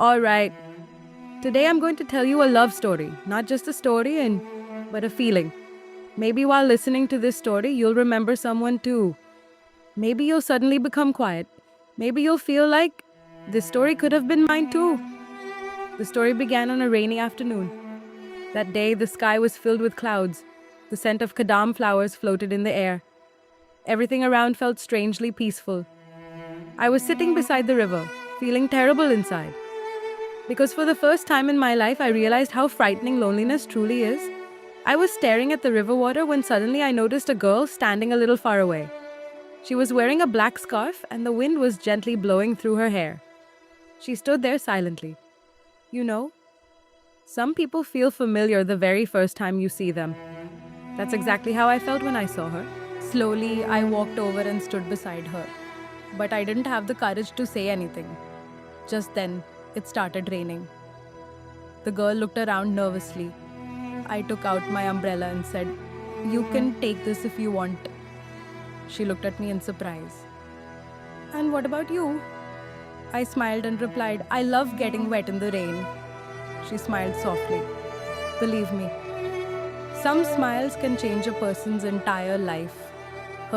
All right. Today I'm going to tell you a love story, not just a story but a feeling. Maybe while listening to this story, you'll remember someone too. Maybe you'll suddenly become quiet. Maybe you'll feel like this story could have been mine too. The story began on a rainy afternoon. That day, the sky was filled with clouds. The scent of kadam flowers floated in the air. Everything around felt strangely peaceful. I was sitting beside the river, feeling terrible inside. Because for the first time in my life, I realized how frightening loneliness truly is. I was staring at the river water when suddenly I noticed a girl standing a little far away. She was wearing a black scarf and the wind was gently blowing through her hair. She stood there silently. You know, some people feel familiar the very first time you see them. That's exactly how I felt when I saw her. Slowly, I walked over and stood beside her. But I didn't have the courage to say anything. Just then, it started raining. The girl looked around nervously. I took out my umbrella and said, "You can take this if you want." She looked at me in surprise. "And what about you?" I smiled and replied, "I love getting wet in the rain." She smiled softly. Believe me, some smiles can change a person's entire life.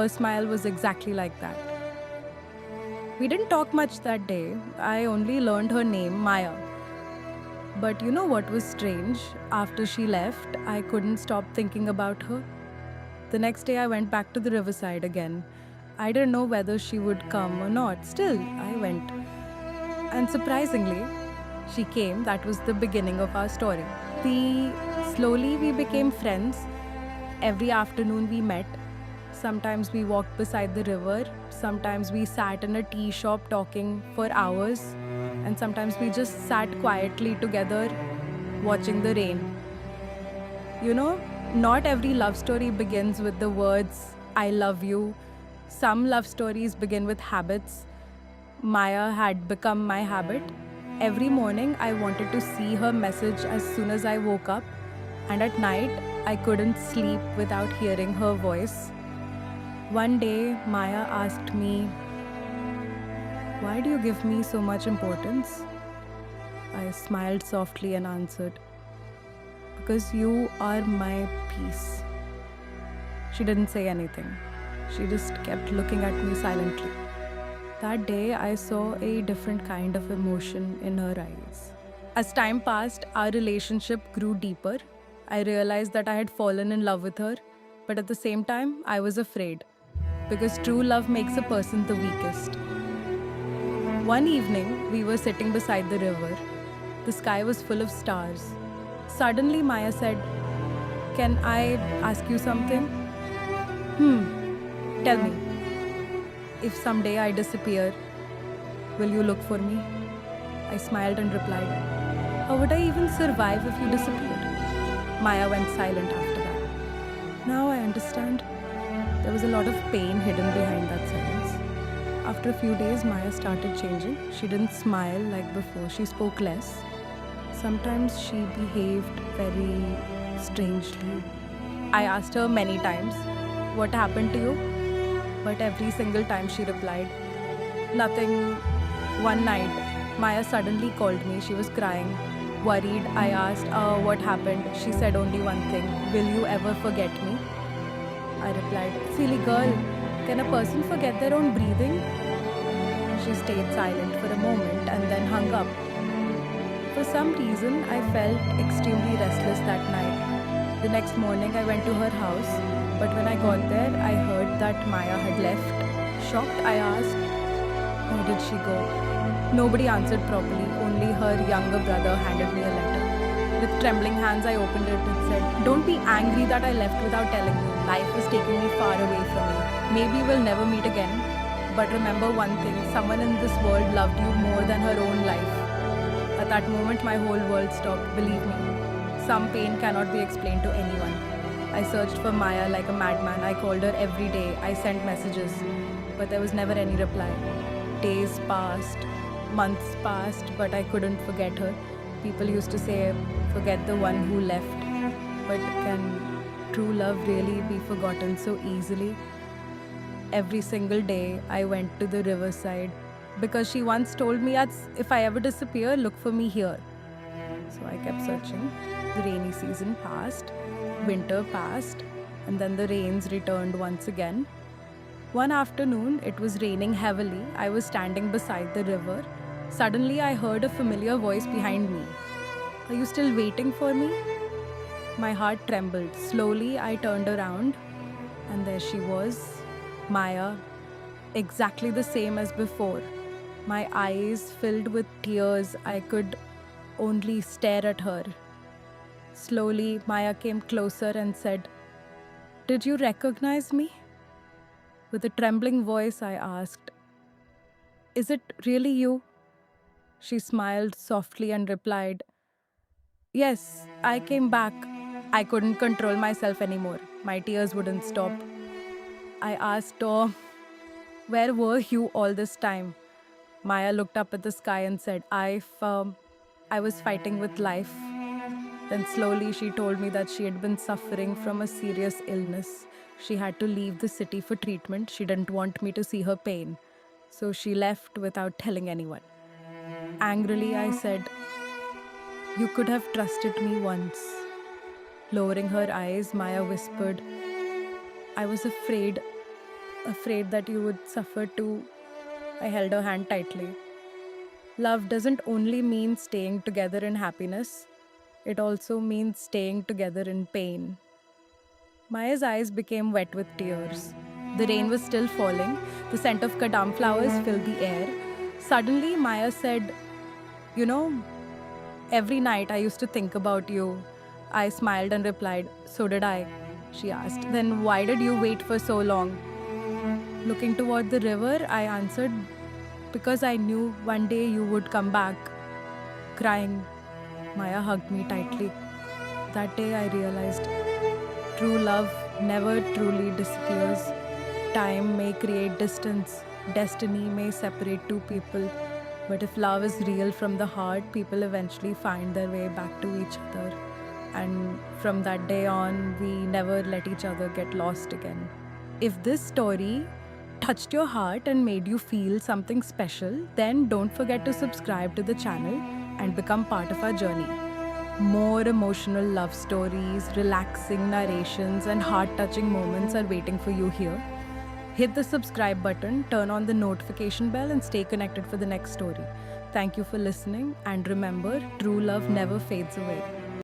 Her smile was exactly like that. We didn't talk much that day. I only learned her name, Maya. But you know what was strange? After she left, I couldn't stop thinking about her. The next day, I went back to the riverside again. I didn't know whether she would come or not. Still, I went. And surprisingly, she came. That was the beginning of our story. Slowly we became friends. Every afternoon we met. Sometimes we walked beside the river. Sometimes we sat in a tea shop talking for hours. And sometimes we just sat quietly together watching the rain. You know, not every love story begins with the words, "I love you." Some love stories begin with habits. Maya had become my habit. Every morning, I wanted to see her message as soon as I woke up, and at night, I couldn't sleep without hearing her voice. One day, Maya asked me, "Why do you give me so much importance?" I smiled softly and answered, "Because you are my peace." She didn't say anything. She just kept looking at me silently. That day, I saw a different kind of emotion in her eyes. As time passed, our relationship grew deeper. I realized that I had fallen in love with her, but at the same time, I was afraid, because true love makes a person the weakest. One evening, we were sitting beside the river. The sky was full of stars. Suddenly, Maya said, "Can I ask you something?" Tell me. "If someday I disappear, will you look for me?" I smiled and replied, "How would I even survive if you disappeared?" Maya went silent after that. Now I understand. There was a lot of pain hidden behind that silence. After a few days, Maya started changing. She didn't smile like before. She spoke less. Sometimes she behaved very strangely. I asked her many times, "What happened to you?" But every single time she replied, "Nothing." One night, Maya suddenly called me. She was crying. Worried, I asked, "What happened?" She said only one thing, "Will you ever forget me?" I replied, "Silly girl, can a person forget their own breathing?" She stayed silent for a moment and then hung up. For some reason, I felt extremely restless that night. The next morning, I went to her house, but when I got there, I heard that Maya had left. Shocked, I asked, "Where did she go?" Nobody answered properly, only her younger brother handed me a letter. With trembling hands, I opened it and said, "Don't be angry that I left without telling you. Life is taking me far away from you. Maybe we'll never meet again. But remember one thing, someone in this world loved you more than her own life." At that moment, my whole world stopped. Believe me, some pain cannot be explained to anyone. I searched for Maya like a madman. I called her every day. I sent messages, but there was never any reply. Days passed, months passed, but I couldn't forget her. People used to say, "Forget the one who left." But can true love really be forgotten so easily? Every single day, I went to the riverside. because she once told me that if I ever disappear, look for me here. So I kept searching. The rainy season passed, winter passed, and then the rains returned once again. One afternoon, it was raining heavily. I was standing beside the river. Suddenly, I heard a familiar voice behind me. Are you still waiting for me? My heart trembled. Slowly, I turned around, and there she was, Maya, exactly the same as before. My eyes filled with tears. I could only stare at her. Slowly, Maya came closer and said, "Did you recognize me?" With a trembling voice, I asked, "Is it really you?" She smiled softly and replied, "Yes, I came back." I couldn't control myself anymore. My tears wouldn't stop. I asked, "Oh, where were you all this time?" Maya looked up at the sky and said, I was fighting with life." Then slowly she told me that she had been suffering from a serious illness. She had to leave the city for treatment. She didn't want me to see her pain. So she left without telling anyone. Angrily, I said, "You could have trusted me once." Lowering her eyes, Maya whispered, "I was afraid that you would suffer too." I held her hand tightly. Love doesn't only mean staying together in happiness, it also means staying together in pain. Maya's eyes became wet with tears. The rain was still falling. The scent of kadam flowers filled the air. Suddenly, Maya said, "You know, every night I used to think about you." I smiled and replied, "So did I." She asked, "Then why did you wait for so long?" Looking toward the river, I answered, "Because I knew one day you would come back." Crying, Maya hugged me tightly. That day I realized true love never truly disappears. Time may create distance, destiny may separate two people, but if love is real from the heart, people eventually find their way back to each other. And from that day on, we never let each other get lost again. If this story touched your heart and made you feel something special, then don't forget to subscribe to the channel and become part of our journey. More emotional love stories, relaxing narrations, and heart-touching moments are waiting for you here. Hit the subscribe button, turn on the notification bell, and stay connected for the next story. Thank you for listening, and remember, true love never fades away.